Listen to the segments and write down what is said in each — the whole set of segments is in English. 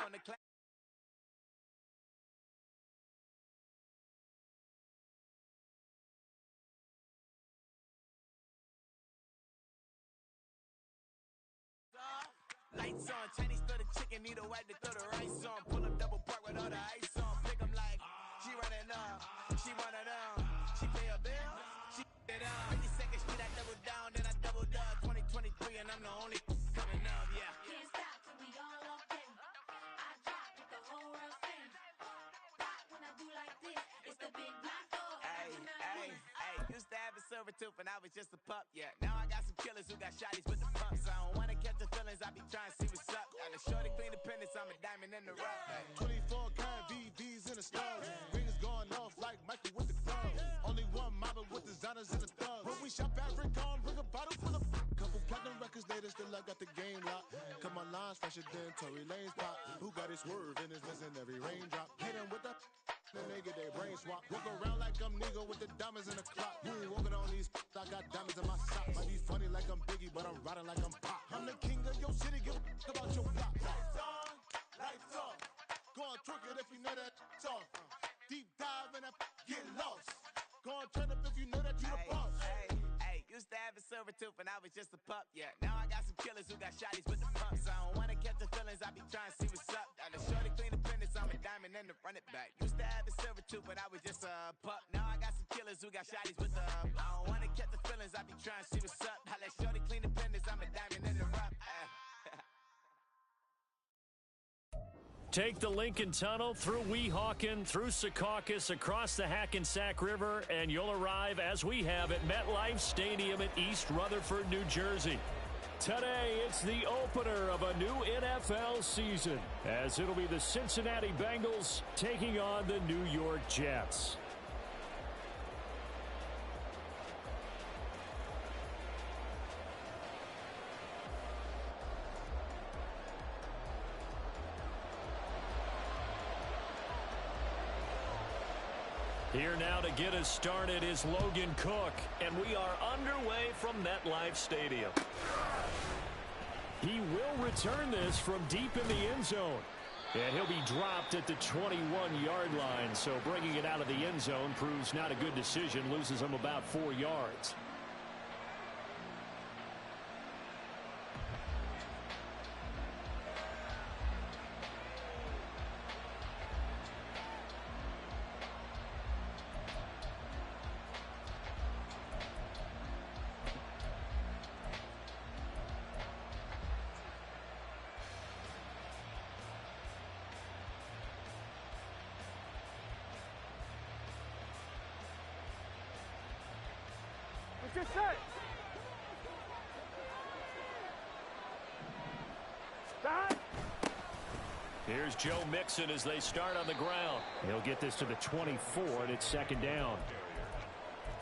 on the clap. Lights on, Chinese throw the chicken, need a wipe to throw the rice on. Pull up double park with all the ice on. Pick 'em like, she running up, she one of them. She pay a bill, she it up. 52nd Street, I double down, then I doubled up. 2023, and I'm the only coming up, yeah. Can't stop till we all locked in. I drop it, the whole world sings. Rock when I do like this, it's the big block door. Used to have a silver tooth and I was just a pup, yeah. Now I got some killers who got shotties with the pumps. I don't wanna catch the feelings, I be trying to see what's up. Got a shorty clean the pendants, I'm a diamond in the rough. 24 karat VVs in the stars. Rings going off like Michael with the clubs. Only one mobbing with designers in the thugs. When we shop at Rick on, bring a bottle full of couple platinum records later, still I got the game locked. Cut my lines fresher than Tory Lane's pop. Who got his swerve and is missing every raindrop. Hit him with the then they get their brain swap. Walk around like I'm Nego with the diamonds in the clock. You ain't walking on these, I got diamonds in my socks. Might be funny like I'm Biggie, but I'm riding like I'm Pop. I'm the king of your city, give a about your block. Lights on, lights off. Go on, twerk it if you know that off. Deep dive and get lost. Go on, turn up if you know that you the boss. Used to have a silver tooth and I was just a pup, yeah. Now I got some killers who got shotties with the pumps. I don't wanna catch the feelings, I be trying to see what's up. Got a shorty clean the pendants, I'm a diamond and to run it back. Used to have a silver tooth but I was just a pup. Now I got some killers who got shotties with the I don't wanna catch the feelings, I be trying to see what's up. I let shorty clean the pendants, I'm a diamond in the rough. Take the Lincoln Tunnel through Weehawken, through Secaucus, across the Hackensack River, and you'll arrive, as we have, at MetLife Stadium in East Rutherford, New Jersey. Today, it's the opener of a new NFL season, as it'll be the Cincinnati Bengals taking on the New York Jets. Here now to get us started is Logan Cook, and we are underway from MetLife Stadium. He will return this from deep in the end zone, and he'll be dropped at the 21-yard line, so bringing it out of the end zone proves not a good decision, loses him about 4 yards. Just set. Stop. Here's Joe Mixon as they start on the ground. He'll get this to the 24, and it's second down.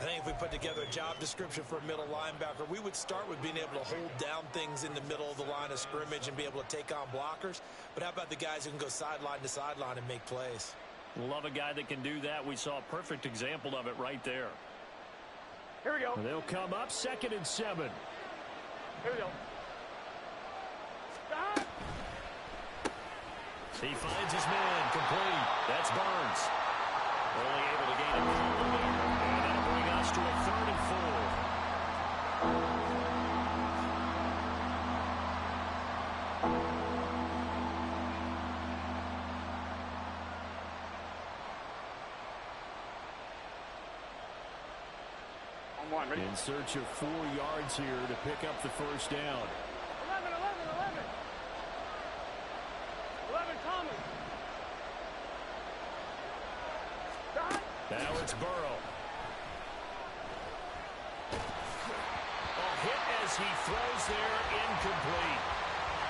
I think if we put together a job description for a middle linebacker, we would start with being able to hold down things in the middle of the line of scrimmage and be able to take on blockers. But how about the guys who can go sideline to sideline and make plays? Love a guy that can do that. We saw a perfect example of it right there. Here we go. They'll come up 2nd and 7. Here we go. Stop. He finds his man complete. That's Burns. Only able to gain a couple there. And that'll bring us to a 3rd and 4. In search of 4 yards here to pick up the first down. 11, 11, 11. 11 coming. Stop. Now it's Burrow. A hit as he throws there, incomplete.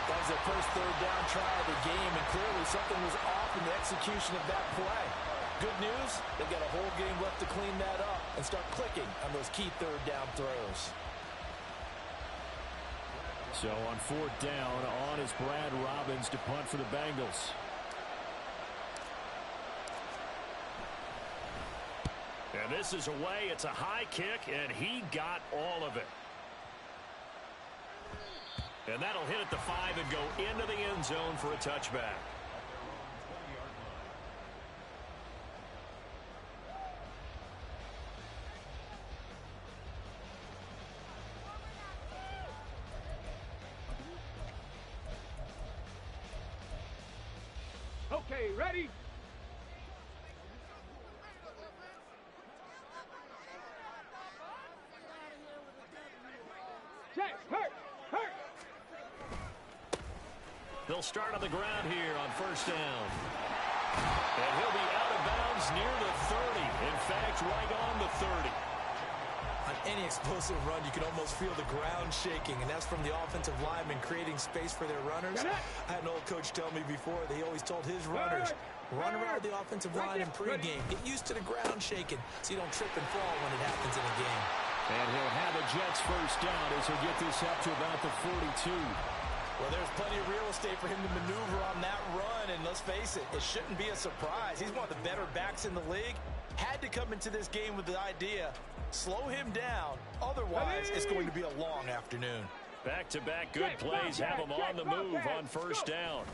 That was their first 3rd down try of the game, and clearly something was off in the execution of that play. Good news, they've got a whole game left to clean that up and start clicking on those key 3rd down throws. So on 4th down, on is Brad Robbins to punt for the Bengals. And this is away. It's a high kick, and he got all of it. And that'll hit at the 5 and go into the end zone for a touchback. Okay, ready? Check, hurt. They'll start on the ground here on first down. And he'll be out of bounds near the 30. In fact, right on the 30. On any explosive run, you can almost feel the ground shaking, and that's from the offensive linemen creating space for their runners. I had an old coach tell me before that he always told his runners, run around the offensive line in pregame. Get used to the ground shaking so you don't trip and fall when it happens in a game. And he'll have a Jets first down as he'll get this up to about the 42. Well, there's plenty of real estate for him to maneuver on that run, and let's face it, it shouldn't be a surprise. He's one of the better backs in the league. Had to come into this game with the idea, slow him down, otherwise it's going to be a long afternoon. Back-to-back good plays have him on the move on first down.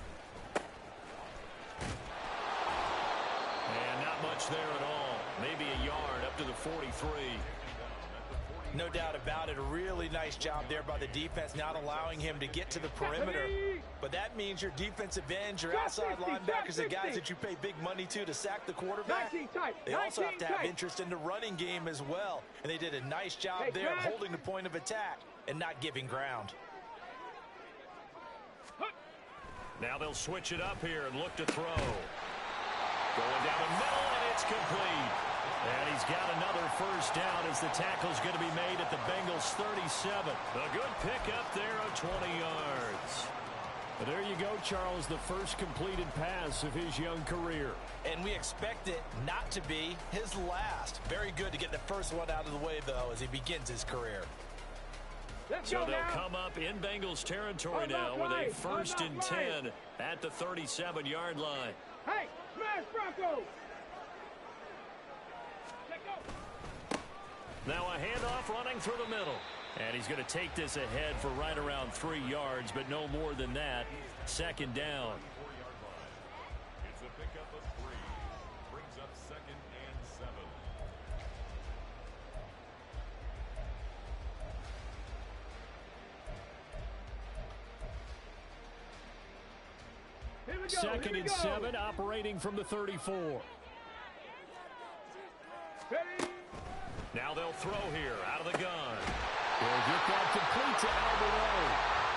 And not much there at all. Maybe a yard up to the 43. No doubt about it. A really nice job there by the defense, not allowing him to get to the perimeter. But that means your defensive ends, your outside linebackers, the guys that you pay big money to sack the quarterback, they also have to have interest in the running game as well. And they did a nice job there of holding the point of attack and not giving ground. Now they'll switch it up here and look to throw. Going down the middle, and it's complete. And he's got another first down as the tackle's going to be made at the Bengals 37. A good pickup there of 20 yards. But there you go, Charles, the first completed pass of his young career. And we expect it not to be his last. Very good to get the first one out of the way, though, as he begins his career. So they'll come up in Bengals territory now with a first and 10 at the 37-yard line. Hey, smash Bronco! Now a handoff running through the middle. And he's going to take this ahead for right around 3 yards, but no more than that. Second down. It's a pickup of 3. Brings up 2nd and 7. Second and 7, operating from the 34. Now they'll throw here out of the gun. We'll get that complete to Albert O.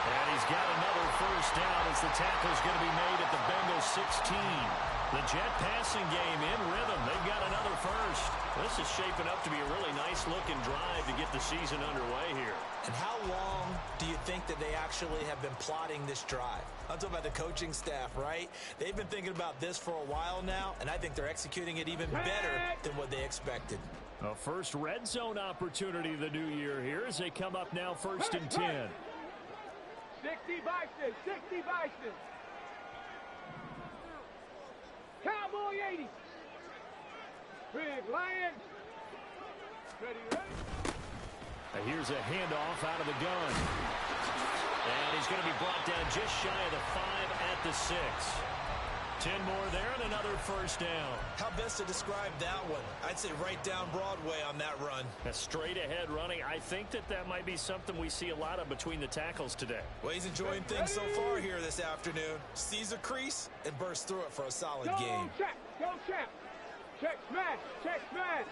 And he's got another first down as the tackle's going to be made at the Bengals 16. The Jet passing game in rhythm. They've got another first. This is shaping up to be a really nice-looking drive to get the season underway here. And how long do you think that they actually have been plotting this drive? I'm talking about the coaching staff, right? They've been thinking about this for a while now, and I think they're executing it even better than what they expected. A first red zone opportunity of the new year here as they come up now first and 10. 60 Bison, 60 Bison. Cowboy 80. Big Lions. Ready. Here's a handoff out of the gun. And he's going to be brought down just shy of the 5 at the 6. 10 more there and another first down. How best to describe that one? I'd say right down Broadway on that run. A straight ahead running. I think that might be something we see a lot of between the tackles today. Well, he's enjoying things so far here this afternoon. Sees a crease and bursts through it for a solid game. Check, go check. Check smash, check smash.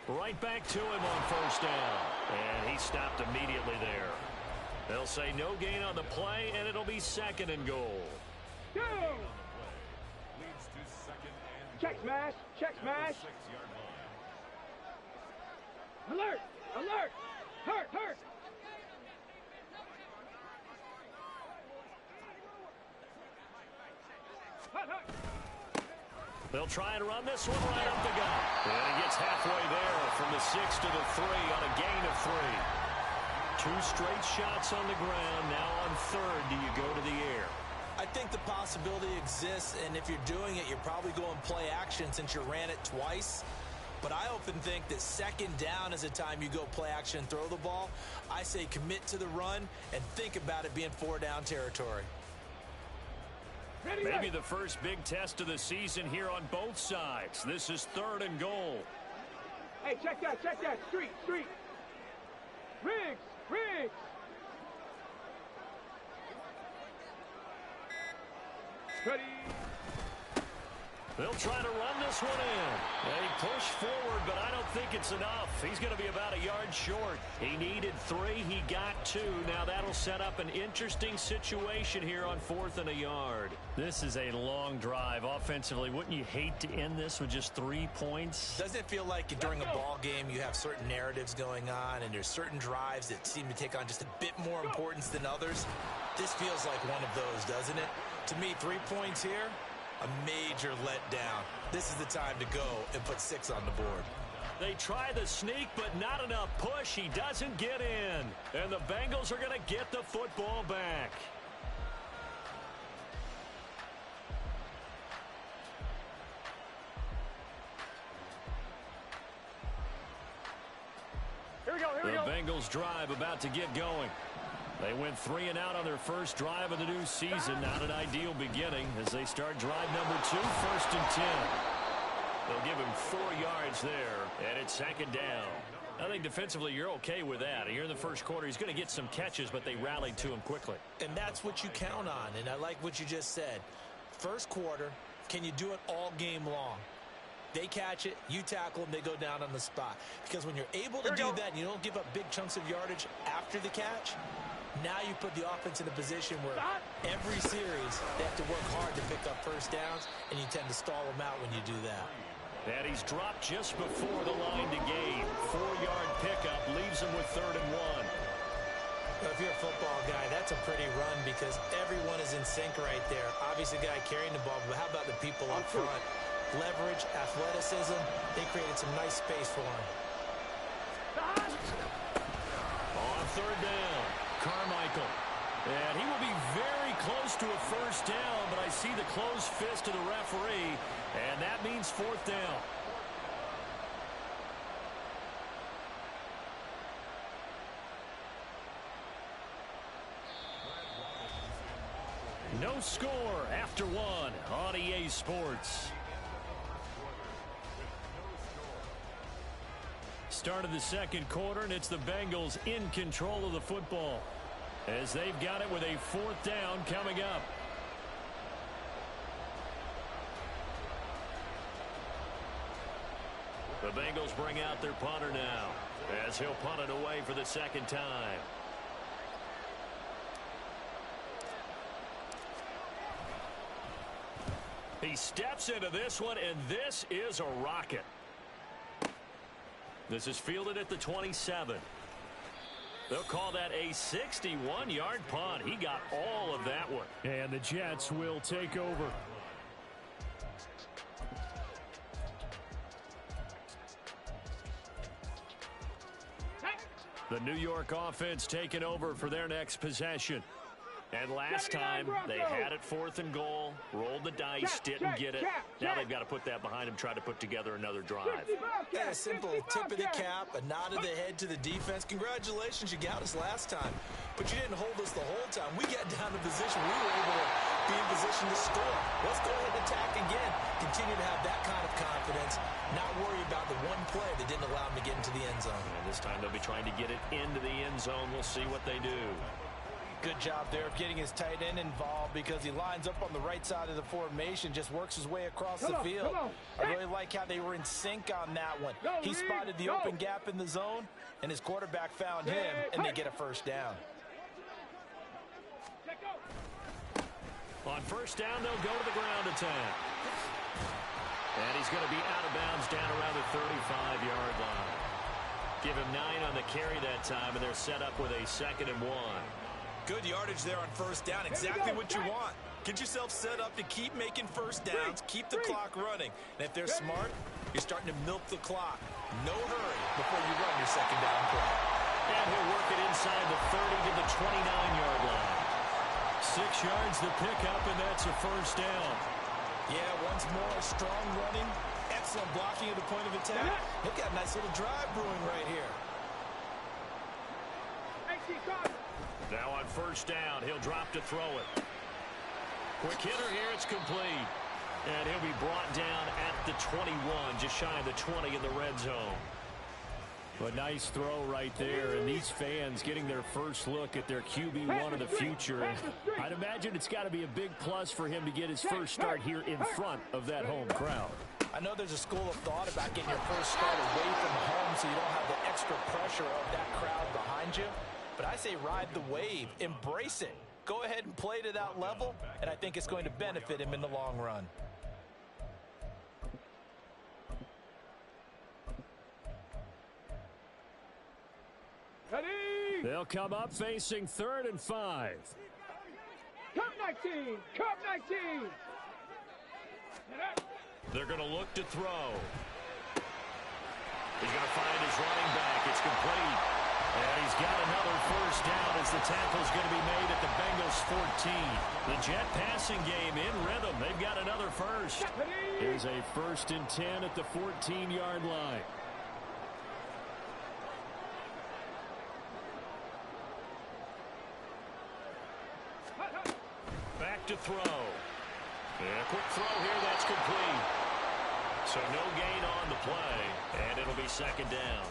Right back to him on first down. And he stopped immediately there. They'll say no gain on the play, and it'll be 2nd and goal. Go! Leads to 2nd and check smash, check smash. 6-yard line. Alert, alert, hurt. They'll try and run this one right up the gut. And he gets halfway there from the 6 to the 3 on a gain of 3. 2 straight shots on the ground. Now on 3rd, do you go to the air? I think the possibility exists, and if you're doing it, you're probably going play action since you ran it twice. But I often think that 2nd down is a time you go play action and throw the ball. I say commit to the run and think about it being 4-down territory. Maybe the first big test of the season here on both sides. This is 3rd and goal. Hey, check that, street. Riggs. Ready. They'll try to run this one in. They push forward, but I don't think it's enough. He's going to be about a yard short. He needed 3. He got 2. Now that'll set up an interesting situation here on 4th and a yard. This is a long drive. Offensively, wouldn't you hate to end this with just 3 points? Doesn't it feel like during a ball game you have certain narratives going on and there's certain drives that seem to take on just a bit more importance than others? This feels like one of those, doesn't it? To me, 3 points here, a major letdown. This is the time to go and put 6 on the board. They try the sneak, but not enough push. He doesn't get in. And the Bengals are going to get the football back. Here we go, here we The go. Bengals drive about to get going. They went 3 and out on their first drive of the new season. Not an ideal beginning as they start drive number 2, 1st and 10. They'll give him 4 yards there, and it's 2nd down. I think defensively you're okay with that. Here in the first quarter, he's going to get some catches, but they rallied to him quickly. And that's what you count on, and I like what you just said. First quarter, can you do it all game long? They catch it, you tackle them, they go down on the spot. Because when you're able to do that and you don't give up big chunks of yardage after the catch, now you put the offense in a position where every series they have to work hard to pick up first downs, and you tend to stall them out when you do that. And he's dropped just before the line to gain. 4-yard pickup leaves him with 3rd and 1. Well, if you're a football guy, that's a pretty run because everyone is in sync right there. Obviously, the guy carrying the ball, but how about the people up front? Leverage, athleticism, they created some nice space for him. On 3rd down, Carmichael. And he will be very close to a first down, but I see the closed fist of the referee, and that means 4th down. No score after 1 on EA Sports. Start of the second quarter, and it's the Bengals in control of the football as they've got it with a 4th down coming up. The Bengals bring out their punter now as he'll punt it away for the 2nd time. He steps into this one, and this is a rocket. This is fielded at the 27. They'll call that a 61-yard punt. He got all of that one. And the Jets will take over. The New York offense taking over for their next possession. And last time, they had it 4th and goal, rolled the dice, didn't get it. Now they've got to put that behind them, try to put together another drive. Yeah, a simple tip of the cap, a nod of the head to the defense. Congratulations, you got us last time. But you didn't hold us the whole time. We got down to position. We were able to be in position to score. Let's go ahead and attack again. Continue to have that kind of confidence. Not worry about the one play that didn't allow them to get into the end zone. And this time they'll be trying to get it into the end zone. We'll see what they do. Good job there of getting his tight end involved because he lines up on the right side of the formation, just works his way across the field. I really like how they were in sync on that one. He spotted the open gap in the zone, and his quarterback found him, and they get a first down. On first down, they'll go to the ground attack. And he's going to be out of bounds down around the 35-yard line. Give him 9 on the carry that time, and they're set up with a 2nd and 1. Good yardage there on first down. Exactly what you want. Get yourself set up to keep making first downs, keep the clock running. And if they're smart, you're starting to milk the clock. No hurry before you run your 2nd down play. And he'll work it inside the 30 to the 29-yard line. 6 yards the pickup, and that's a first down. Yeah, once more, strong running, excellent blocking at the point of attack. Look at a nice little drive brewing right here. Now on first down, he'll drop to throw it. Quick hitter here, it's complete. And he'll be brought down at the 21, just shy of the 20 in the red zone. A nice throw right there, and these fans getting their first look at their QB1 of the future. And I'd imagine it's got to be a big plus for him to get his first start here in front of that home crowd. I know there's a school of thought about getting your first start away from home so you don't have the extra pressure of that crowd behind you. But I say ride the wave, embrace it. Go ahead and play to that level, and I think it's going to benefit him in the long run. They'll come up facing 3rd and 5. Cup 19! Cup 19! They're going to look to throw. He's going to find his running back. It's complete. And he's got another first down as the tackle's going to be made at the Bengals 14. The Jet passing game in rhythm. They've got another first. Here's a 1st and 10 at the 14-yard line. Back to throw. And a quick throw here, that's complete. So no gain on the play, and it'll be 2nd down.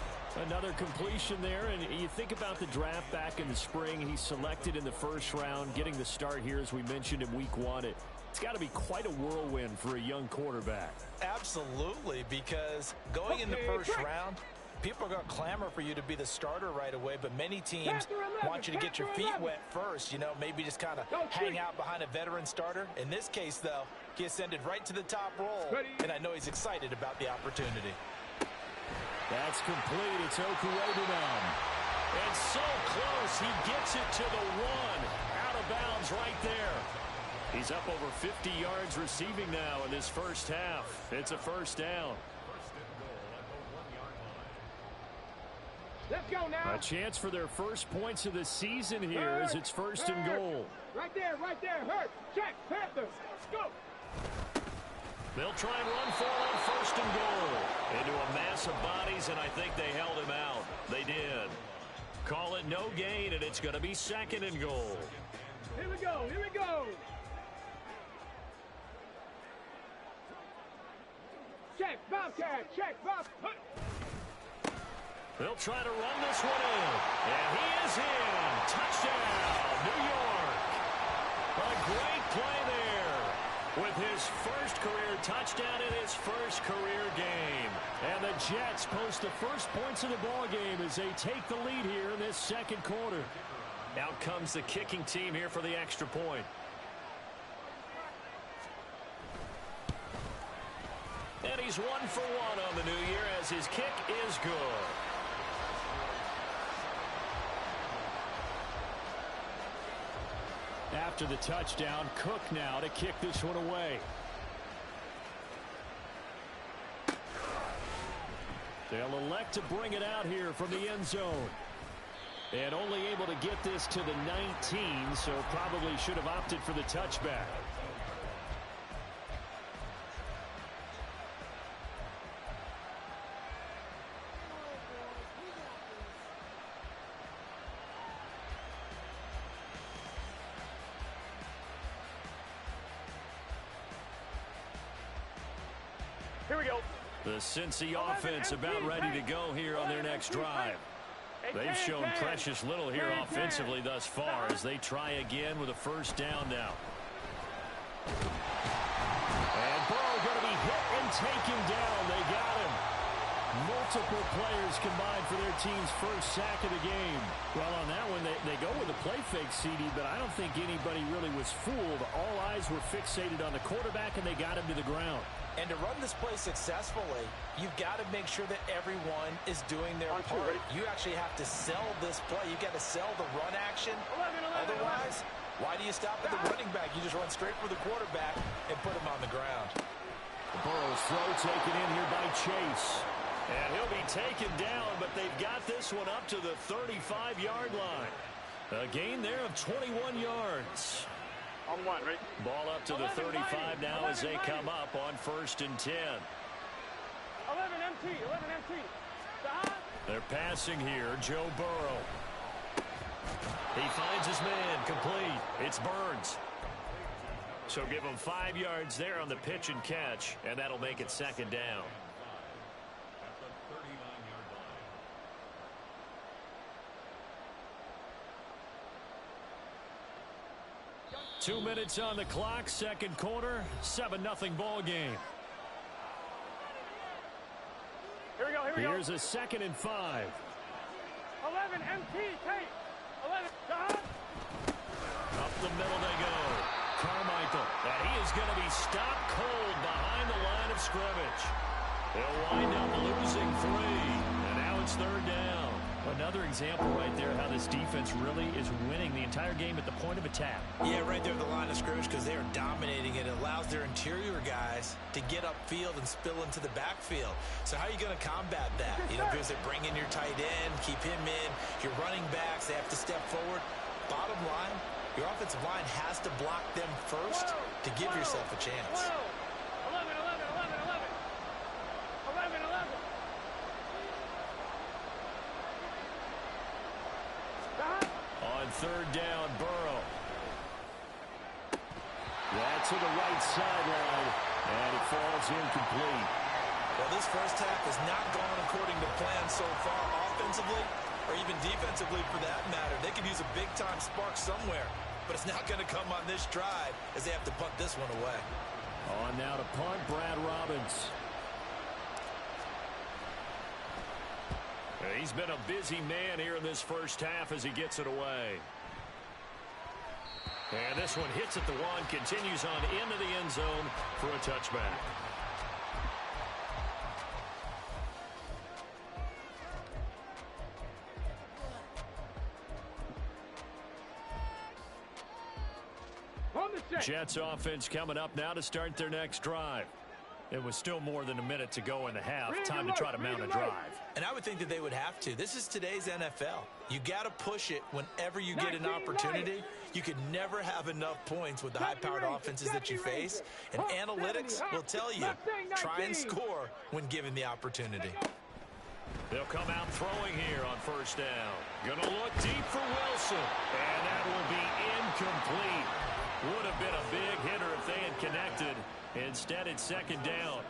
Another completion there, and you think about the draft back in the spring. He's selected in the 1st round, getting the start here, as we mentioned, in week 1. It's got to be quite a whirlwind for a young quarterback. Absolutely, because going in the 1st round, people are going to clamor for you to be the starter right away, but many teams want you to get your feet wet first, you know, maybe just kind of hang out behind a veteran starter. In this case, though, he ascended right to the top roll, and I know he's excited about the opportunity. That's complete. It's Okuedu now. And so close, he gets it to the 1. Out of bounds right there. He's up over 50 yards receiving now in this first half. It's a 1st down. Let's go now. A chance for their first points of the season here as it's 1st and goal. Right there, Hurt. Check, Panthers. Go. They'll try and run for on 1st and goal. Into a mass of bodies, and I think they held him out. They did. Call it no gain, and it's going to be 2nd and goal. Here we go, here we go. Check, Bobcat, check, Bob. They'll try to run this one in. And he is in. Touchdown, New York. A great play there with his first career touchdown in his first career game. And the Jets post the first points of the ball game as they take the lead here in this 2nd quarter. Out comes the kicking team here for the extra point. And he's 1 for 1 on the new year as his kick is good. After the touchdown, Cook now to kick this one away. They'll elect to bring it out here from the end zone. And only able to get this to the 19, so probably should have opted for the touchback. Here we go. The Cincy offense about ready to go here on their next drive. They've shown precious little here offensively thus far as they try again with a 1st down now. And Burrow going to be hit and taken down. They got him. Multiple players combined for their team's first sack of the game. Well, on that one, they go with a play fake, CD, but I don't think anybody really was fooled. All eyes were fixated on the quarterback, and they got him to the ground. And to run this play successfully, you've got to make sure that everyone is doing their part. You actually have to sell this play. You've got to sell the run action. Otherwise, why do you stop at the running back? You just run straight for the quarterback and put him on the ground. Burrow's throw taken in here by Chase. And he'll be taken down, but they've got this one up to the 35-yard line. A gain there of 21 yards. On 1, right? Ball up to the 35 now as they come up on 1st and 10. 11 MT. They're passing here, Joe Burrow. He finds his man, complete. It's Burns. So give him 5 yards there on the pitch and catch, and that'll make it 2nd down. 2 minutes on the clock, second quarter, 7-0 ball game. Here we go, here we go. Here's a 2nd and 5. 11, MT, take. 11, John. Up the middle they go. Carmichael, and he is going to be stopped cold behind the line of scrimmage. They'll wind up losing 3, and now it's 3rd down. Another example right there how this defense really is winning the entire game at the point of attack. Yeah, right there at the line of scrimmage because they are dominating it. It allows their interior guys to get upfield and spill into the backfield. So how are you going to combat that? You know, because they bring in your tight end, keep him in. Your running backs, they have to step forward. Bottom line, your offensive line has to block them first to give yourself a chance. 11, 11, 11, 11. 11, 11. On 3rd down, Burrow. That's to the right sideline, and it falls incomplete. Well, this first half has not gone according to plan so far offensively or even defensively for that matter. They could use a big-time spark somewhere, but it's not going to come on this drive as they have to punt this one away. On now to punt, Brad Robbins. He's been a busy man here in this first half as he gets it away. And this one hits at the 1, continues on into the end zone for a touchback. Jets offense coming up now to start their next drive. It was still more than a minute to go in the half. Time to try to mount a drive. And I would think that they would have to. This is today's NFL. You got to push it whenever you get an opportunity. You could never have enough points with the high-powered offenses that you face. And analytics will tell you, try and score when given the opportunity. They'll come out throwing here on 1st down. Gonna look deep for Wilson. And that will be incomplete. Would have been a big hitter if they had connected. Instead, it's 2nd down.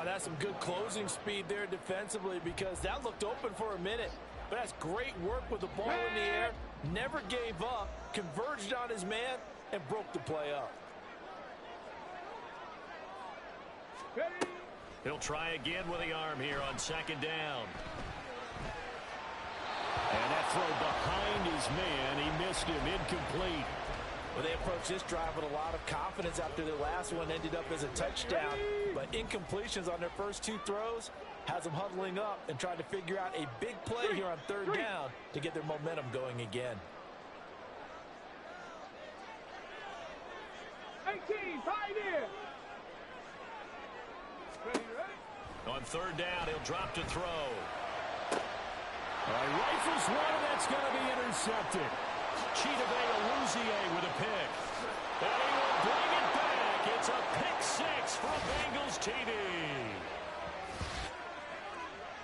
That's some good closing speed there defensively because that looked open for a minute. But that's great work with the ball in the air. Never gave up, converged on his man, and broke the play up. He'll try again with the arm here on 2nd down. And that throw behind his man. He missed him. Incomplete. Well, they approached this drive with a lot of confidence after their last one ended up as a touchdown. But incompletions on their first 2 throws has them huddling up and trying to figure out a big play here on 3rd down to get their momentum going again. 18, pioneer. On 3rd down, he'll drop to throw. Rifles one, and that's going to be intercepted. Chidobe Awuzie with a pick. And he will bring it back. It's a pick 6 from Bengals TD.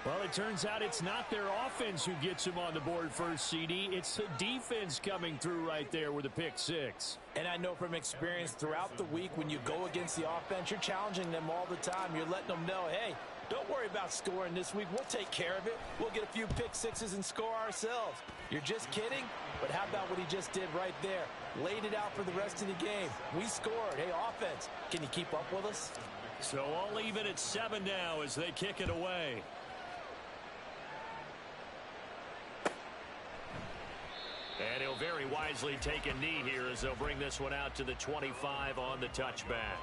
Well, it turns out it's not their offense who gets him on the board first, CD. It's the defense coming through right there with a pick 6. And I know from experience throughout the week when you go against the offense, you're challenging them all the time. You're letting them know, hey, don't worry about scoring this week. We'll take care of it. We'll get a few pick 6s and score ourselves. You're just kidding? But how about what he just did right there? Laid it out for the rest of the game. We scored. Hey, offense, can you keep up with us? So I'll leave it at 7 now as they kick it away. And he'll very wisely take a knee here as they'll bring this one out to the 25 on the touchback.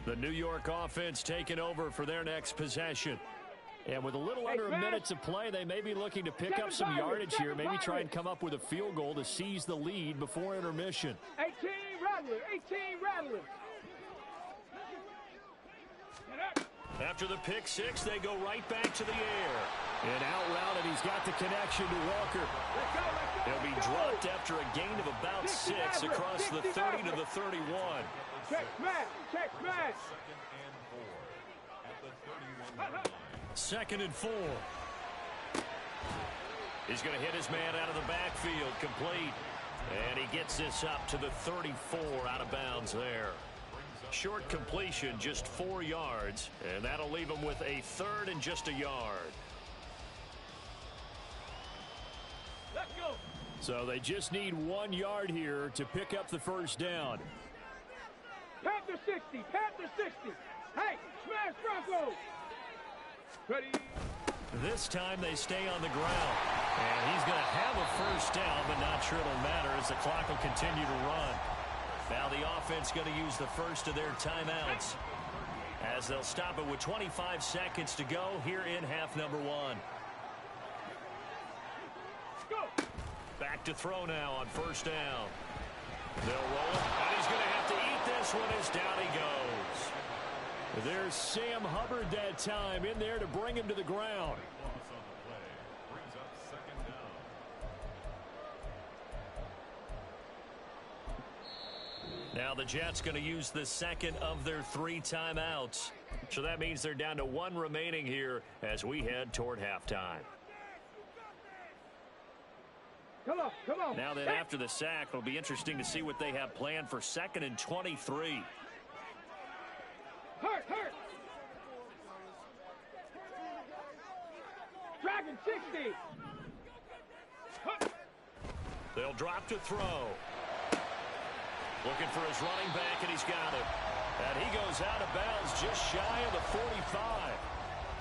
The New York offense taking over for their next possession. And with a little under a minute to play, they may be looking to pick up some yardage here, maybe try and come up with a field goal to seize the lead before intermission. 18 Rattler, 18 Rattler. After the pick 6, they go right back to the air. And out route, and he's got the connection to Walker. He'll be dropped after a gain of about 6 across the 30 to the 31. Check smash, check smash. 2nd and 4. He's going to hit his man out of the backfield, complete. And he gets this up to the 34 out of bounds there. Short completion, just 4 yards, and that'll leave them with a 3rd and just a yard. Let's go. So they just need 1 yard here to pick up the first down. Panther 60. Panther 60. Hey, smash Bronco. Ready. This time they stay on the ground. And he's going to have a first down, but not sure it'll matter as the clock will continue to run. Now the offense going to use the first of their timeouts as they'll stop it with 25 seconds to go here in half number 1. Go. Back to throw now on first down. They'll roll it, and he's going to have to eat this one as down he goes. There's Sam Hubbard that time in there to bring him to the ground. Loss on the play brings up second down. Now the Jets going to use the second of their 3 timeouts. So that means they're down to 1 remaining here as we head toward halftime. Come on, come on. Now then, after the sack, it'll be interesting to see what they have planned for 2nd and 23. Hurt. Dragon 60. They'll drop to throw. Looking for his running back, and he's got it. And he goes out of bounds just shy of the 45.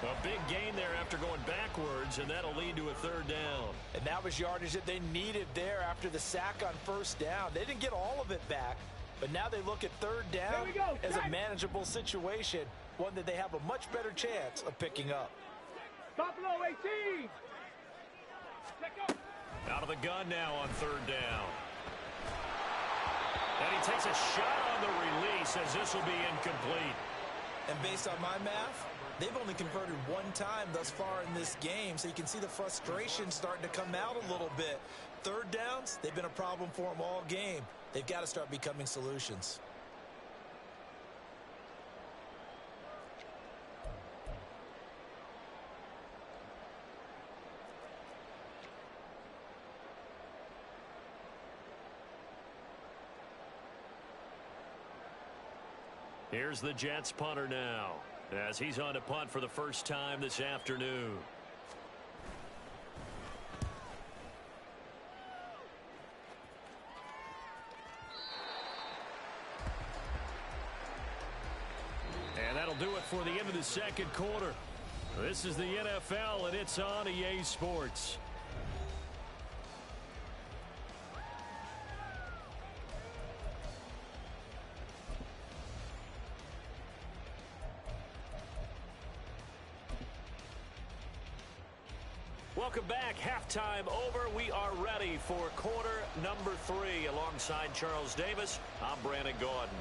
A big gain there after going backwards, and that'll lead to a 3rd down. And that was yardage that they needed there after the sack on first down. They didn't get all of it back, but now they look at 3rd down as a manageable situation, one that they have a much better chance of picking up. Buffalo 18. Out of the gun now on 3rd down. And he takes a shot on the release as this will be incomplete. And based on my math, they've only converted 1 time thus far in this game, so you can see the frustration starting to come out a little bit. 3rd downs, they've been a problem for them all game. They've got to start becoming solutions. Here's the Jets punter now as he's on to punt for the first time this afternoon. And that'll do it for the end of the 2nd quarter. This is the NFL, and it's on EA Sports. Welcome back. Halftime over. We are ready for quarter number 3. Alongside Charles Davis, I'm Brandon Gordon.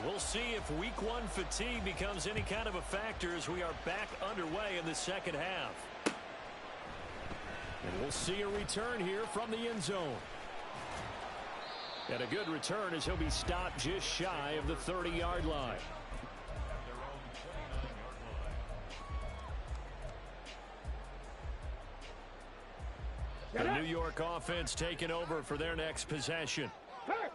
We'll see if week 1 fatigue becomes any kind of a factor as we are back underway in the 2nd half. And we'll see a return here from the end zone. And a good return as he'll be stopped just shy of the 30-yard line. The New York offense taking over for their next possession.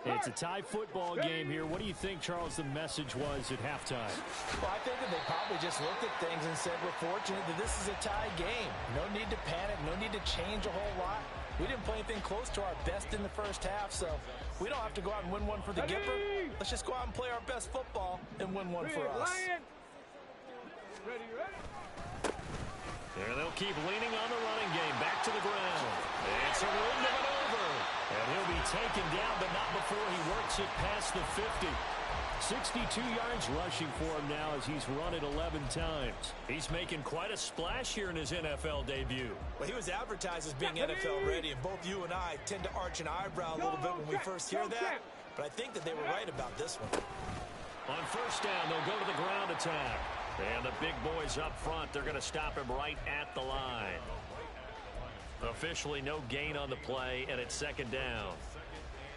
It's a tie football game here. What do you think, Charles, the message was at halftime? Well, I think that they probably just looked at things and said, we're fortunate that this is a tie game. No need to panic. No need to change a whole lot. We didn't play anything close to our best in the first half, so we don't have to go out and win one for the Gipper. Let's just go out and play our best football and win one for us. Ready. There they'll keep leaning on the running game. Back to the ground. It's a room to maneuver. And he'll be taken down, but not before he works it past the 50. 62 yards rushing for him now as he's run it 11 times. He's making quite a splash here in his NFL debut. Well, he was advertised as being NFL ready, and both you and I tend to arch an eyebrow a little bit when we first hear that. But I think that they were right about this one. On first down, they'll go to the ground attack. And the big boys up front, they're going to stop him right at the line. Officially no gain on the play, and it's 2nd down.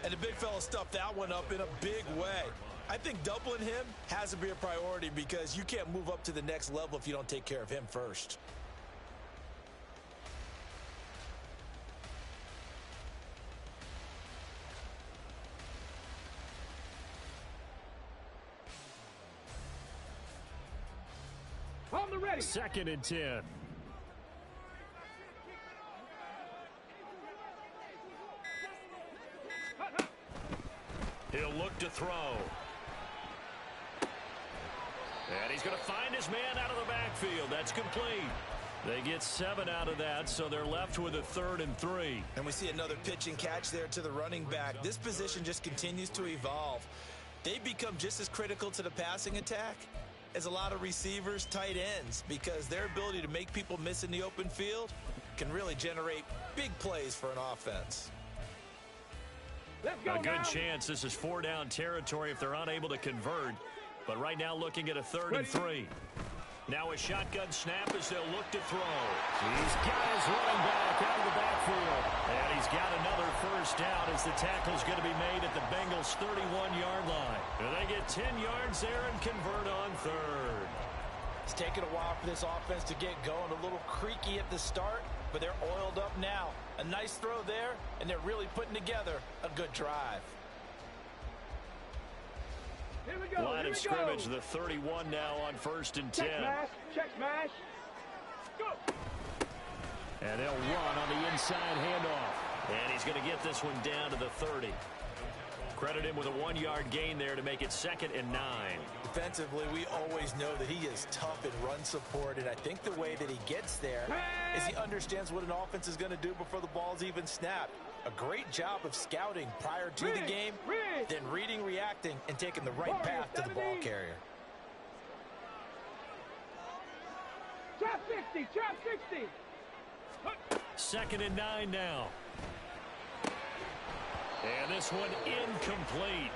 And the big fella stuffed that one up in a big way. I think doubling him has to be a priority because you can't move up to the next level if you don't take care of him first. On the ready. 2nd and 10. He'll look to throw. And he's going to find his man out of the backfield. That's complete. They get 7 out of that, so they're left with a 3rd and 3. And we see another pitch and catch there to the running back. This position just continues to evolve. They become just as critical to the passing attack as a lot of receivers, tight ends, because their ability to make people miss in the open field can really generate big plays for an offense. Let's go A good now. chance this is 4-down territory if they're unable to convert. But right now looking at a 3rd and 3. Now a shotgun snap as they'll look to throw. He's got his running back out of the backfield. And he's got another 1st down as the tackle's going to be made at the Bengals' 31-yard line. And they get 10 yards there and convert on 3rd. It's taken a while for this offense to get going. A little creaky at the start, but they're oiled up now. A nice throw there, and they're really putting together a good drive. Here we go. Line Here of we scrimmage, go. the 31 now on 1st and 10. Check smash. Check smash. Go. And they'll run on the inside handoff. And he's going to get this one down to the 30. Credit him with a 1-yard gain there to make it 2nd and 9. Defensively, we always know that he is tough in run support, and I think the way that he gets there is he understands what an offense is going to do before the ball's even snapped. A great job of scouting prior to the game, then reading, reacting, and taking the right path to the ball carrier. Trap 60. Trap 60. 2nd and 9 now. And this one incomplete.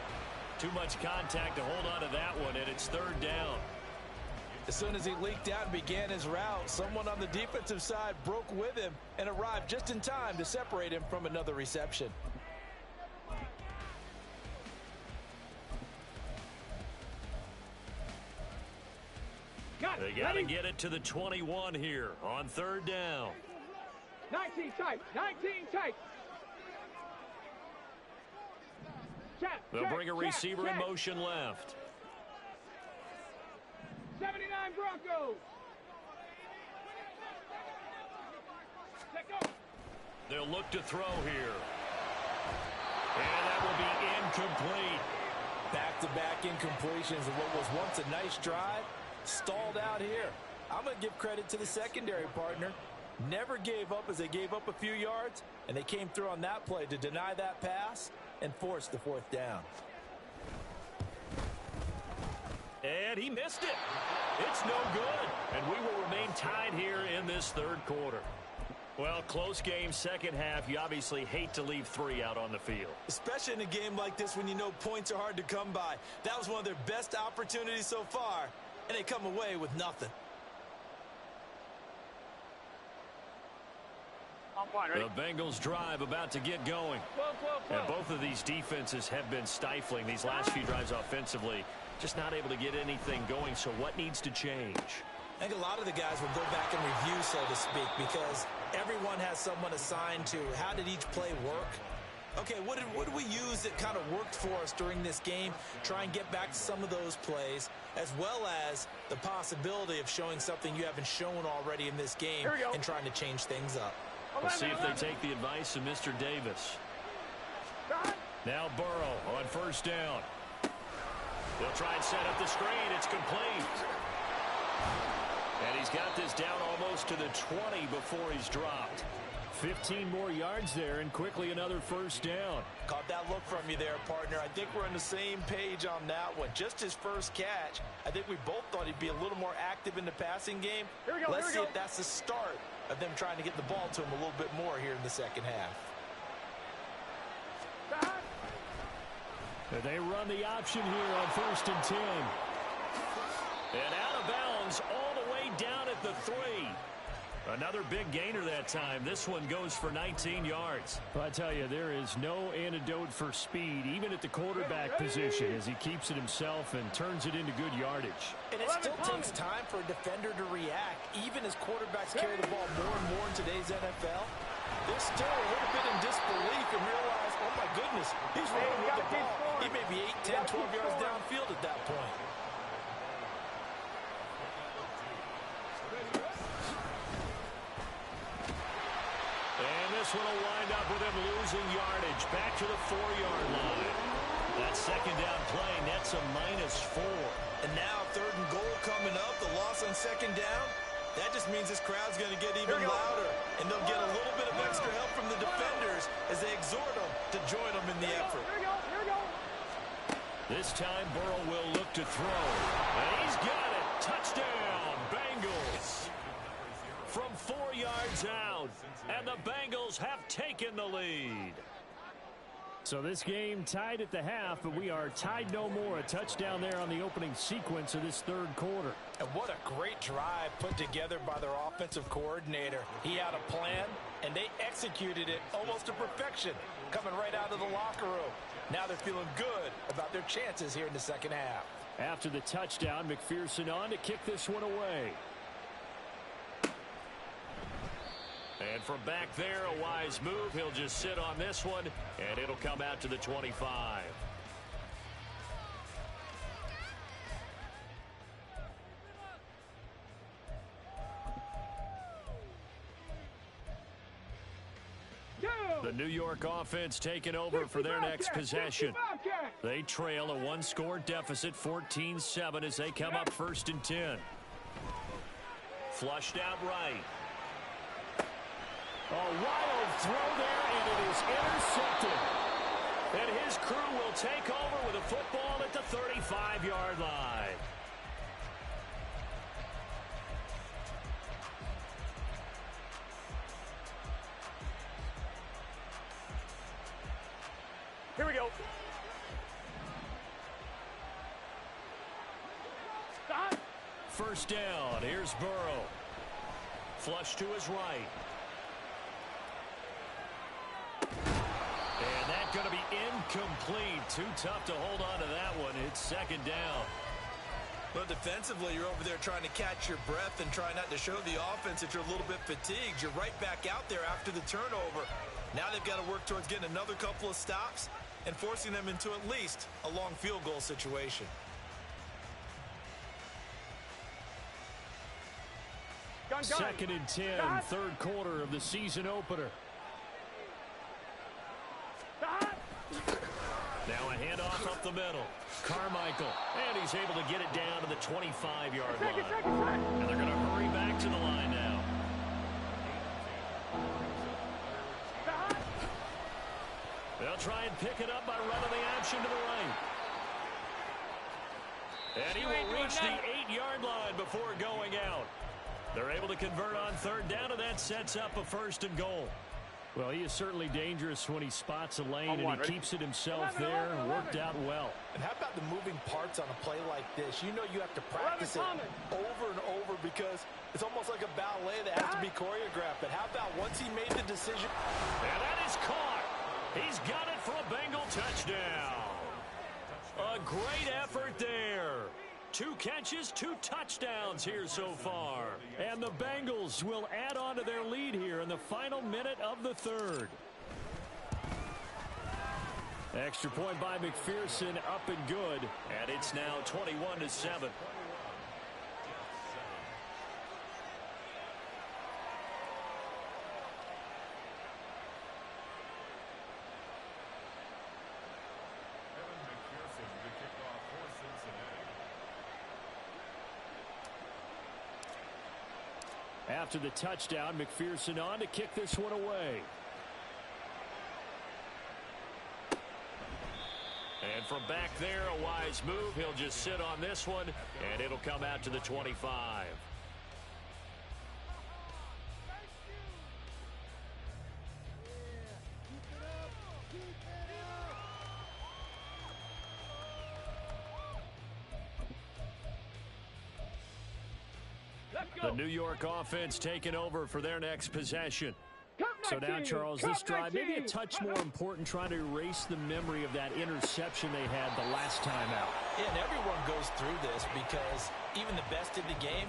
Too much contact to hold on to that one, and it's 3rd down. As soon as he leaked out and began his route, someone on the defensive side broke with him and arrived just in time to separate him from another reception. They got to get it to the 21 here on 3rd down. 19 tight. 19 tight. Check, They'll check, bring a check, receiver check. in motion left. 79 Broncos. Check go. They'll look to throw here. And that will be incomplete. Back-to-back incompletions of what was once a nice drive, stalled out here. I'm going to give credit to the secondary partner. Never gave up as they gave up a few yards, and they came through on that play to deny that pass and force the 4th down. And he missed it. It's no good. And we will remain tied here in this 3rd quarter. Well, close game, 2nd half. You obviously hate to leave 3 out on the field. Especially in a game like this when you know points are hard to come by. That was one of their best opportunities so far, and they come away with nothing. The Bengals drive about to get going. And both of these defenses have been stifling these last few drives offensively. Just not able to get anything going, so what needs to change? I think a lot of the guys will go back and review, so to speak, because everyone has someone assigned to how did each play work. Okay, what did we use that kind of worked for us during this game? Try and get back to some of those plays, as well as the possibility of showing something you haven't shown already in this game and trying to change things up. We'll see if they take the advice of Mr. Davis. Now Burrow on 1st down. They'll try and set up the screen. It's complete. And he's got this down almost to the 20 before he's dropped. 15 more yards there, and quickly another 1st down. Caught that look from you there, partner. I think we're on the same page on that one. Just his first catch. I think we both thought he'd be a little more active in the passing game. Let's see if that's the start of them trying to get the ball to him a little bit more here in the 2nd half. And they run the option here on 1st and 10. And out of bounds all the way down at the 3. Another big gainer that time. This one goes for 19 yards. Well, I tell you, there is no antidote for speed, even at the quarterback position, as he keeps it himself and turns it into good yardage. And it still takes time for a defender to react, even as quarterbacks carry the ball more and more in today's NFL. They're still a little bit in disbelief and realize, oh my goodness, he's running with the ball. He may be 8, 10, 12 yards downfield at that point. losing yardage back to the 4-yard line. That second down play nets a -4. And now 3rd and goal coming up. The loss on 2nd down. That just means this crowd's going to get even louder. And they'll get a little bit of extra help from the defenders as they exhort them to join them in the effort. This time Burrow will look to throw. And he's got it. Touchdown, Bengals. From 4 yards out. And the Bengals have taken the lead. So this game tied at the half, but we are tied no more. A touchdown there on the opening sequence of this 3rd quarter. And what a great drive put together by their offensive coordinator. He had a plan, and they executed it almost to perfection, coming right out of the locker room. Now they're feeling good about their chances here in the 2nd half. After the touchdown, McPherson on to kick this one away. And from back there, a wise move. He'll just sit on this one, and it'll come out to the 25. The New York offense taking over for their next possession. They trail a 1-score deficit, 14-7, as they come up 1st and 10. Flushed out right. A wild throw there, and it is intercepted. And his crew will take over with a football at the 35-yard line. Here we go. Stop. 1st down. Here's Burrow. Flush to his right. And that's going to be incomplete. Too tough to hold on to that one. It's 2nd down. But defensively, you're over there trying to catch your breath and try not to show the offense that you're a little bit fatigued. You're right back out there after the turnover. Now they've got to work towards getting another couple of stops and forcing them into at least a long field goal situation. Gun. 2nd and 10, 3rd quarter of the season opener. Now a handoff up the middle. Carmichael, and he's able to get it down to the 25-yard line. And they're going to hurry back to the line now. They'll try and pick it up by running the option to the right. And he will reach the 8-yard line before going out. They're able to convert on 3rd down, and that sets up a 1st and goal. Well, he is certainly dangerous when he spots a lane, and he keeps it himself there. Worked out well. And how about the moving parts on a play like this? You know you have to practice it over and over because it's almost like a ballet that has to be choreographed. But how about once he made the decision? And that is caught. He's got it for a Bengal touchdown. A great effort there. 2 catches, 2 touchdowns here so far. And the Bengals will add on to their lead here in the final minute of the 3rd. Extra point by McPherson, up and good. And it's now 21-7. After the touchdown, McPherson on to kick this one away. And from back there, a wise move. He'll just sit on this one, and it'll come out to the 25. The New York offense taking over for their next possession. So now, Charles, this drive maybe a touch more important, trying to erase the memory of that interception they had the last time out. Yeah, and everyone goes through this because even the best in the game,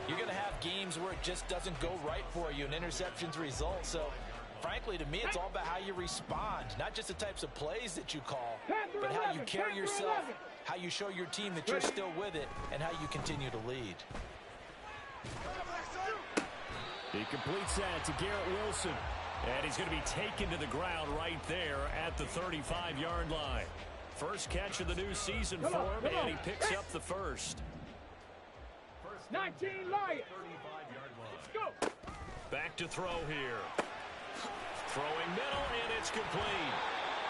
you're going to have games where it just doesn't go right for you and interceptions result. So, frankly, to me, it's all about how you respond, not just the types of plays that you call, but how you carry yourself, how you show your team that you're still with it, and how you continue to lead. He completes that to Garrett Wilson. And he's going to be taken to the ground right there at the 35-yard line. First catch of the new season for him, and he picks up the first. 19 Lions. Go. Back to throw here. Throwing middle, and it's complete.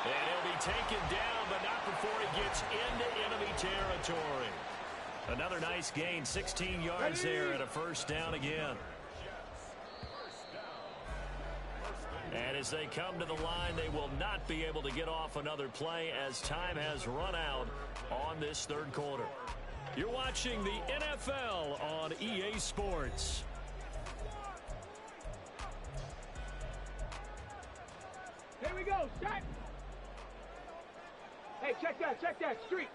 And he'll be taken down, but not before he gets into enemy territory. Another nice gain, 16 yards there, and a first down again. And as they come to the line, they will not be able to get off another play as time has run out on this third quarter. You're watching the NFL on EA Sports. Here we go, set. Hey, check that. Street.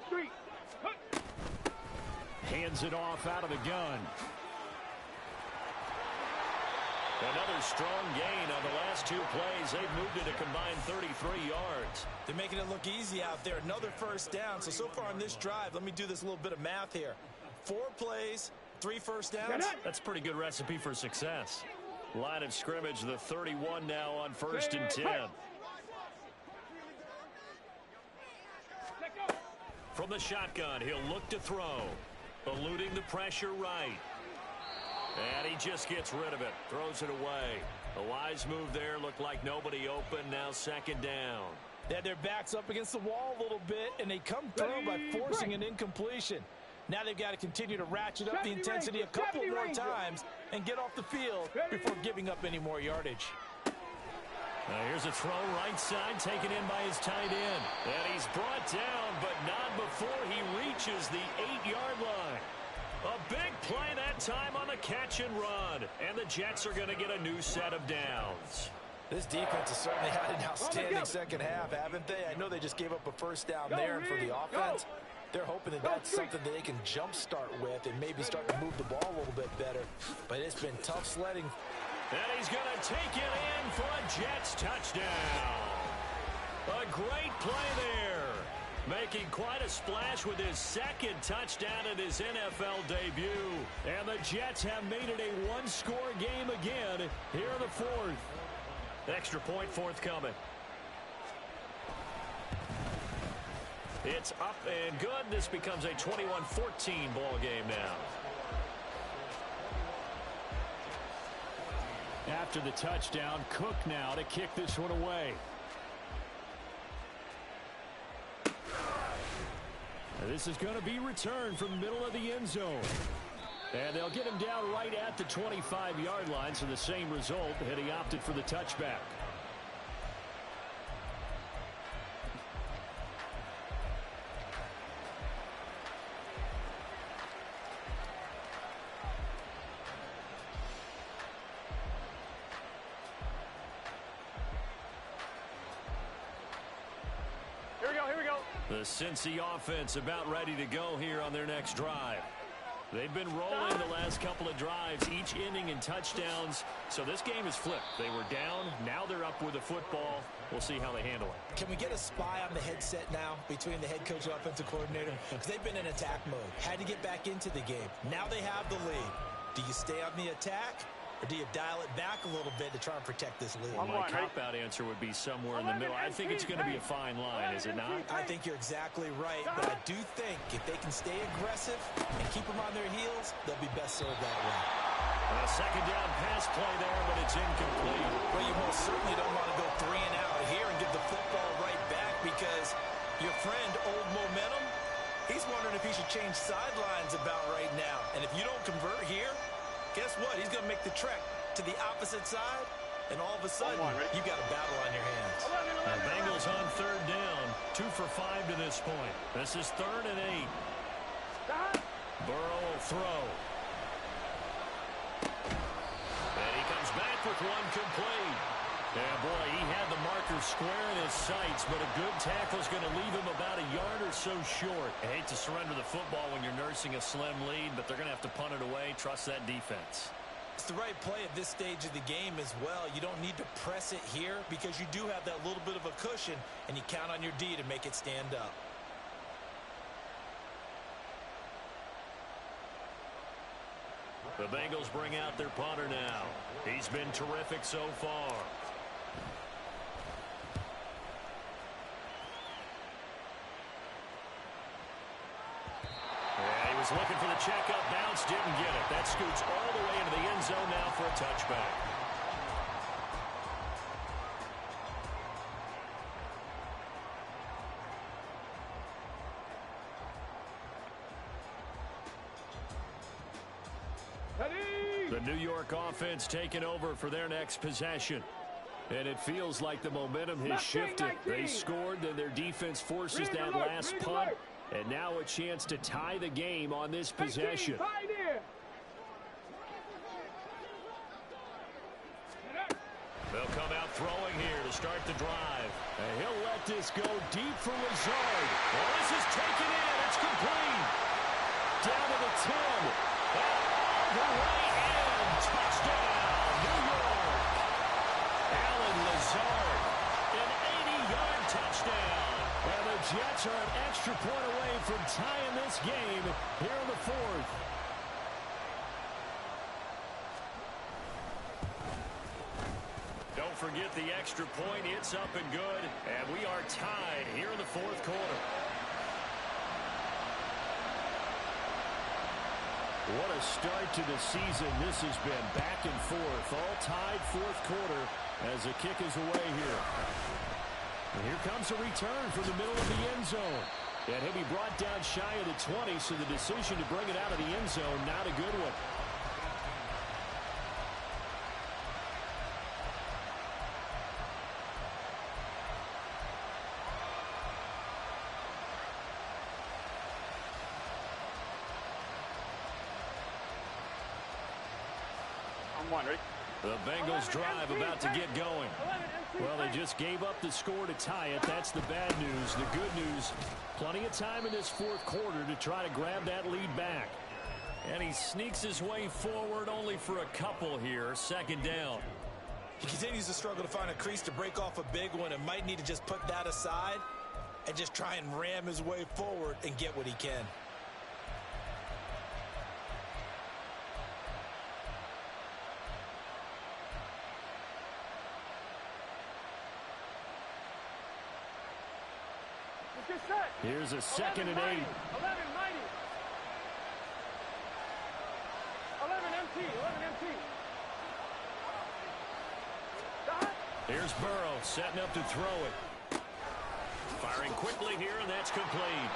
Hands it off out of the gun. Another strong gain on the last two plays. They've moved it a combined 33 yards. They're making it look easy out there. Another first down. So far on this drive, let me do this little bit of math here. 4 plays, 3 first downs. That's a pretty good recipe for success. Line of scrimmage, the 31 now on 1st and 10. From the shotgun, he'll look to throw. Eluding the pressure right. And he just gets rid of it. Throws it away. A wise move there. Looked like nobody open. Now 2nd down. They had their backs up against the wall a little bit, and they come through by forcing an incompletion. Now they've got to continue to ratchet up the intensity a couple more times and get off the field before giving up any more yardage. Now here's a throw right side, taken in by his tight end. And he's brought down, but not before he reaches the 8-yard line. A big play that time on the catch and run. And the Jets are going to get a new set of downs. This defense has certainly had an outstanding second half, haven't they? I know they just gave up a first down there, and for the offense, they're hoping that that's something that they can jumpstart with and maybe start to move the ball a little bit better. But it's been tough sledding. And he's going to take it in for a Jets touchdown. A great play there. Making quite a splash with his 2nd touchdown in his NFL debut. And the Jets have made it a one-score game again here in the 4th. Extra point forthcoming. It's up and good. This becomes a 21-14 ball game now. After the touchdown, Cook now to kick this one away. This is going to be returned from the middle of the end zone. And they'll get him down right at the 25-yard line, so the same result, and he opted for the touchback. Here we go. The Cincy offense about ready to go here on their next drive. They've been rolling the last couple of drives, each inning in touchdowns. So this game is flipped. They were down. Now they're up with the football. We'll see how they handle it. Can we get a spy on the headset now between the head coach and offensive coordinator? Because they've been in attack mode. Had to get back into the game. Now they have the lead. Do you stay on the attack? Or do you dial it back a little bit to try and protect this lead? My cop-out answer would be somewhere in the middle. I think it's going to be a fine line, is it not? I think you're exactly right, but I do think if they can stay aggressive and keep them on their heels, they'll be best served that way. A 2nd down pass play there, but it's incomplete. Well, you most certainly don't want to go 3 and out here and give the football right back because your friend, Old Momentum, he's wondering if he should change sidelines about right now. And if you don't convert here, guess what? He's going to make the trek to the opposite side, and all of a sudden, you've got a battle on your hands. The Bengals on 3rd down, 2 for 5 to this point. This is 3rd and 8. Burrow will throw. And he comes back with one complete. Yeah, boy, he had the marker square in his sights, but a good tackle is going to leave him about a yard or so short. I hate to surrender the football when you're nursing a slim lead, but they're going to have to punt it away. Trust that defense. It's the right play at this stage of the game as well. You don't need to press it here because you do have that little bit of a cushion, and you count on your D to make it stand up. The Bengals bring out their punter now. He's been terrific so far. was looking for the checkup bounce, didn't get it. That scoots all the way into the end zone now for a touchback. The New York offense taking over for their next possession. And it feels like the momentum has shifted. They scored, then their defense forces that last punt. And now a chance to tie the game on this possession. They'll come out throwing here to start the drive. And he'll let this go deep for Lazard. Well, this is taken in. It's complete. Down to the 10. And all the way in. Touchdown, New York. Allen Lazard, an 80-yard touchdown. And the Jets are an extra point away from tying this game here in the fourth. Don't forget the extra point. It's up and good. And we are tied here in the fourth quarter. What a start to the season this has been. Back and forth. All tied fourth quarter as the kick is away here. And here comes a return from the middle of the end zone. And he'll be brought down shy of the 20, so the decision to bring it out of the end zone, not a good one. The Bengals drive about to get going. Well, they just gave up the score to tie it. That's the bad news. The good news, plenty of time in this fourth quarter to try to grab that lead back. And he sneaks his way forward only for a couple here. Second down. He continues to struggle to find a crease to break off a big one and might need to just put that aside and just try and ram his way forward and get what he can. Here's a 2nd and 8. 11 MT. Here's Burrow setting up to throw it. Firing quickly here, and that's complete.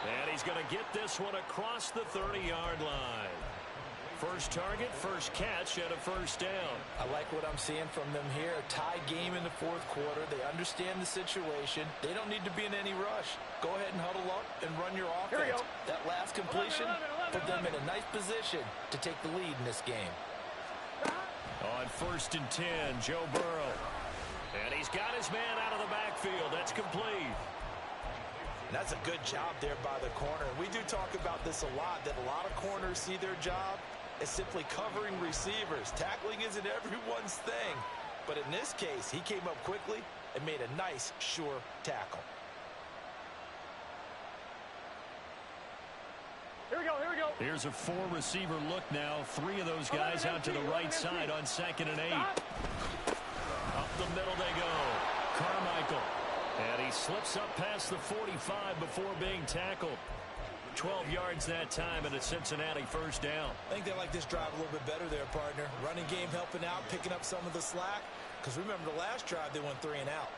And he's going to get this one across the 30-yard line. First target, first catch, and a first down. I like what I'm seeing from them here. A tie game in the fourth quarter. They understand the situation. They don't need to be in any rush. Go ahead and huddle up and run your offense. That last completion put them in a nice position to take the lead in this game. On 1st and 10, Joe Burrow. And he's got his man out of the backfield. That's complete. And that's a good job there by the corner. We do talk about this a lot, that a lot of corners see their job as simply covering receivers. Tackling isn't everyone's thing. But in this case, he came up quickly and made a nice, sure tackle. Here we go. Here's a 4-receiver look now. 3 of those guys out to the right side on 2nd and 8. Up the middle they go. Carmichael. And he slips up past the 45 before being tackled. 12 yards that time, and a Cincinnati first down. I think they like this drive a little bit better there, partner. Running game helping out, picking up some of the slack. Because remember, the last drive, they went 3 and out.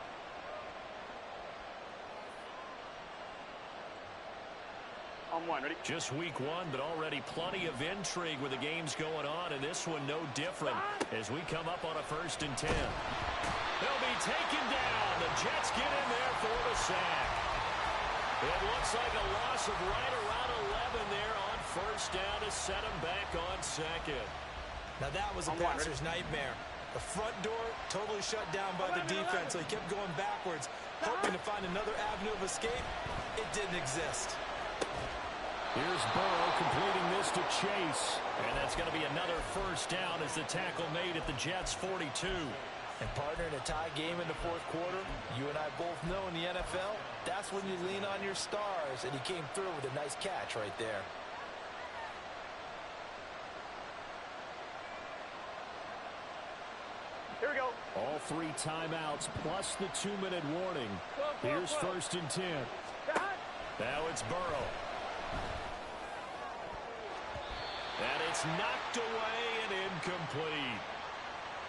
On 1, ready? Just week 1, but already plenty of intrigue with the games going on, and this one no different as we come up on a 1st and 10. They'll be taken down. The Jets get in there for the sack. It looks like a loss of right around 11 there on first down to set him back on 2nd. Now that was a passer's nightmare. The front door totally shut down by the defense, so he kept going backwards, hoping to find another avenue of escape. It didn't exist. Here's Burrow completing this to Chase. And that's going to be another first down as the tackle made at the Jets' 42. And partner, in a tie game in the fourth quarter, you and I both know in the NFL, that's when you lean on your stars, and he came through with a nice catch right there. Here we go. All 3 timeouts plus the 2-minute warning. Here's 1st and 10. Now it's Burrow. And it's knocked away and incomplete.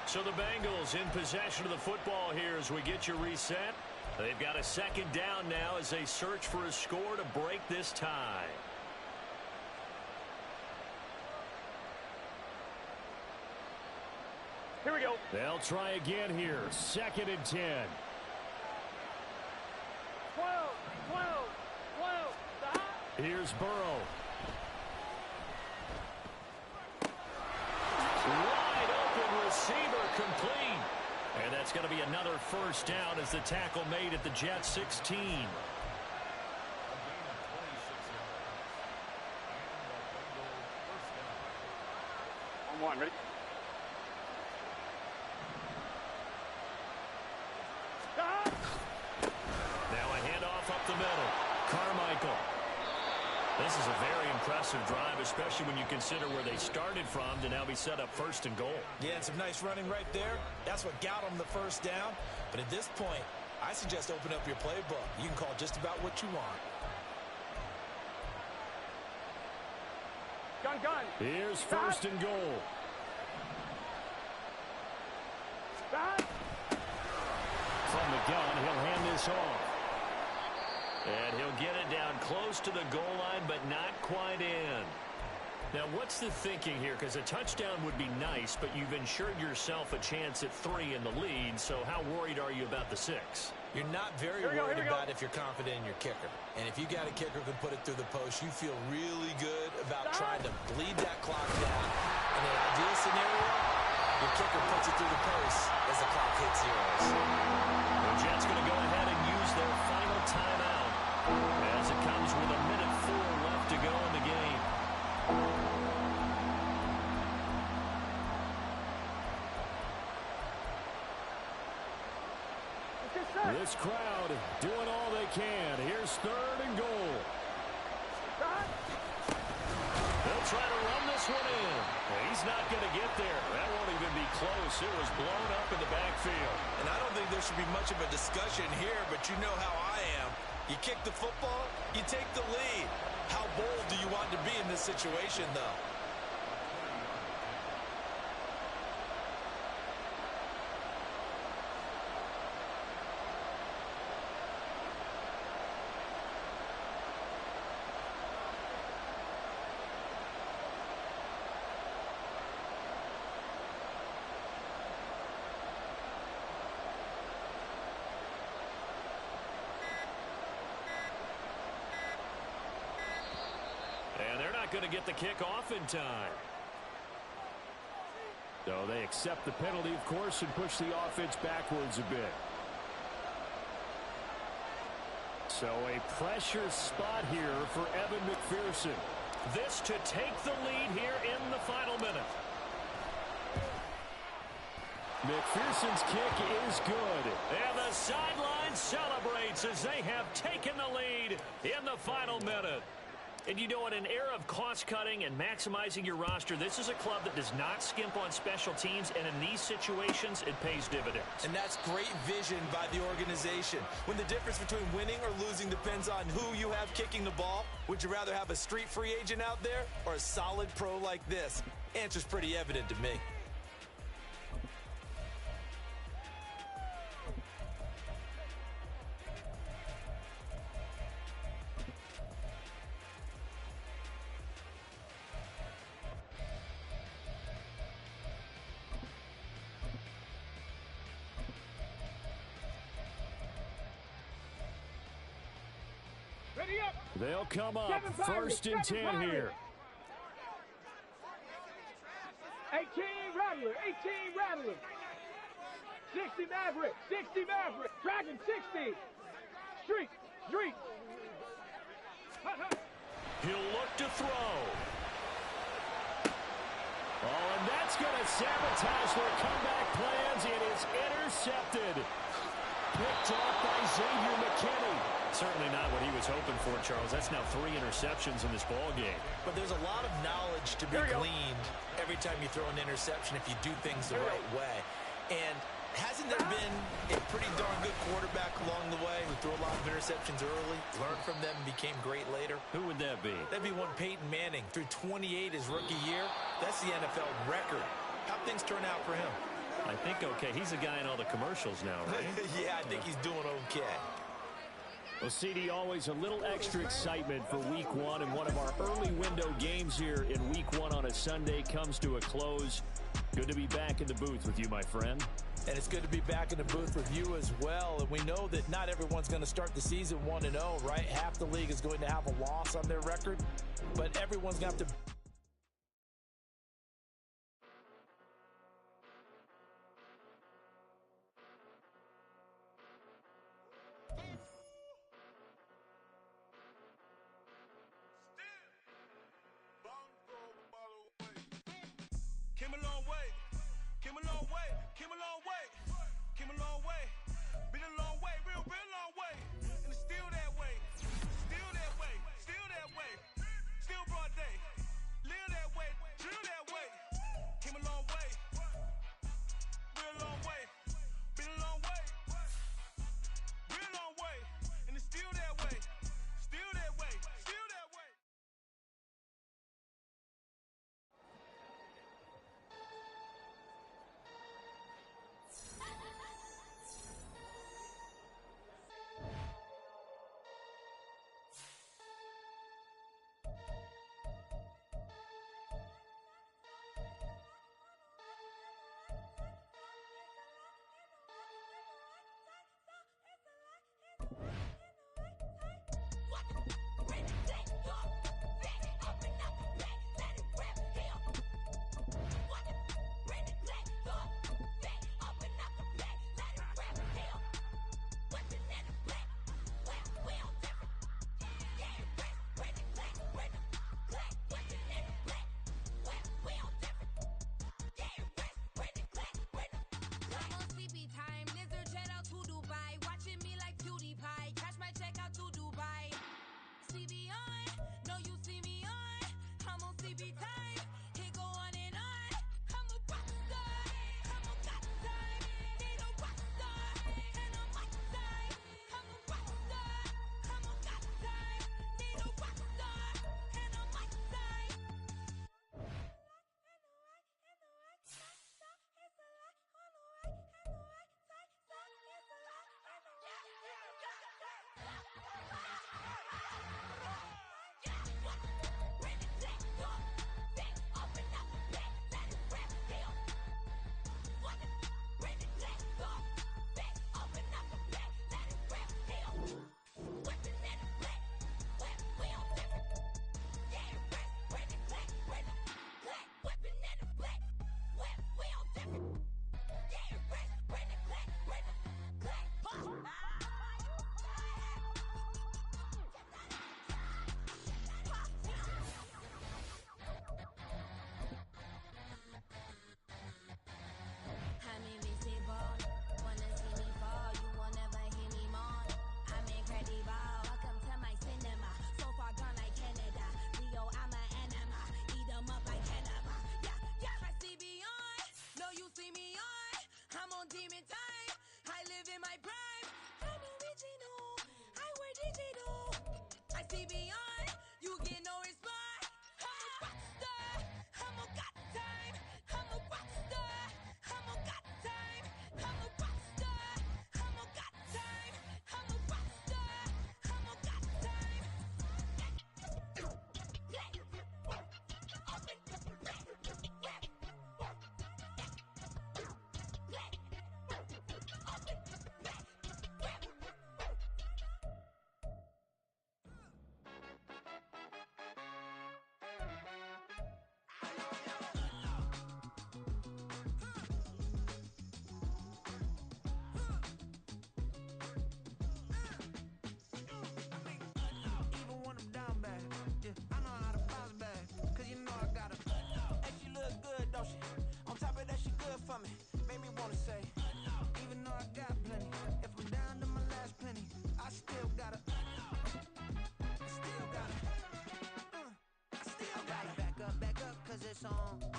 So the Bengals in possession of the football here as we get you reset. They've got a second down now as they search for a score to break this tie. Here we go. They'll try again here. 2nd and 10. 12. Here's Burrow. Wide open receiver complete. And that's going to be another first down as the tackle made at the Jets 16. On one, ready? Now a handoff up the middle. Carmichael. This is a very impressive drive, especially when you consider where they started from to now be set up 1st and goal. Yeah, and some nice running right there. That's what got them the first down. But at this point, I suggest open up your playbook. You can call just about what you want. Gun. Here's 1st and goal. Stop. From the gun, he'll hand this off. And he'll get it down close to the goal line, but not quite in. Now, what's the thinking here? Because a touchdown would be nice, but you've ensured yourself a chance at 3 in the lead, so how worried are you about the 6? You're not very worried about if you're confident in your kicker. And if you got a kicker who can put it through the post, you feel really good about trying to bleed that clock down. In an ideal scenario, your kicker puts it through the post as the clock hits zeros. The Jets going to go ahead and use their final timeout as it comes with 1:04 left to go in the game. This crowd doing all they can. Here's 3rd and goal. They'll try to run this one in. He's not going to get there. That won't even be close. It was blown up in the backfield. And I don't think there should be much of a discussion here, but you know how I am. You kick the football, you take the lead. How bold do you want to be in this situation, though? And they're not going to get the kick off in time. So they accept the penalty, of course, and push the offense backwards a bit. So a pressure spot here for Evan McPherson. This to take the lead here in the final minute. McPherson's kick is good. And the sideline celebrates as they have taken the lead in the final minute. And you know, in an era of cost-cutting and maximizing your roster, this is a club that does not skimp on special teams, and in these situations, it pays dividends. And that's great vision by the organization. When the difference between winning or losing depends on who you have kicking the ball, would you rather have a street free agent out there or a solid pro like this? Answer's pretty evident to me. They'll come up 1st and 10 here. 18 Rattler, 18 Rattler. 60 Maverick, 60 Maverick. Dragon 60. Street. He'll look to throw. Oh, and that's going to sabotage their comeback plans. It is intercepted. Picked off by Xavier McKinney. Certainly not what he was hoping for, Charles. That's now 3 interceptions in this ball game. But there's a lot of knowledge to be gleaned every time you throw an interception if you do things the right way. And hasn't there been a pretty darn good quarterback along the way who threw a lot of interceptions early, learned from them, and became great later? Who would that be? That'd be one Peyton Manning. Threw 28 his rookie year. That's the NFL record. How'd things turn out for him? I think okay. He's the guy in all the commercials now, right? Yeah, I think he's doing okay. Well, CD, always a little extra excitement for Week 1, and one of our early window games here in Week 1 on a Sunday comes to a close. Good to be back in the booth with you, my friend. And it's good to be back in the booth with you as well. And we know that not everyone's going to start the season 1-0, right? Half the league is going to have a loss on their record, but everyone's going to have to... Came a long way, came a long way, came a long way, came a long way, been a long way, real long way, and it's still that way, still that way, still that way, still broad day, live that way, drill that way, came a long way, real long way, been a long way, real long way, and it's still that way, still that way, still that way.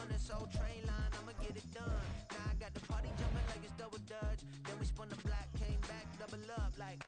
on this old train line, I'ma get it done. Now I got the party jumping like it's double dutch. Then we spun the block, came back, double up like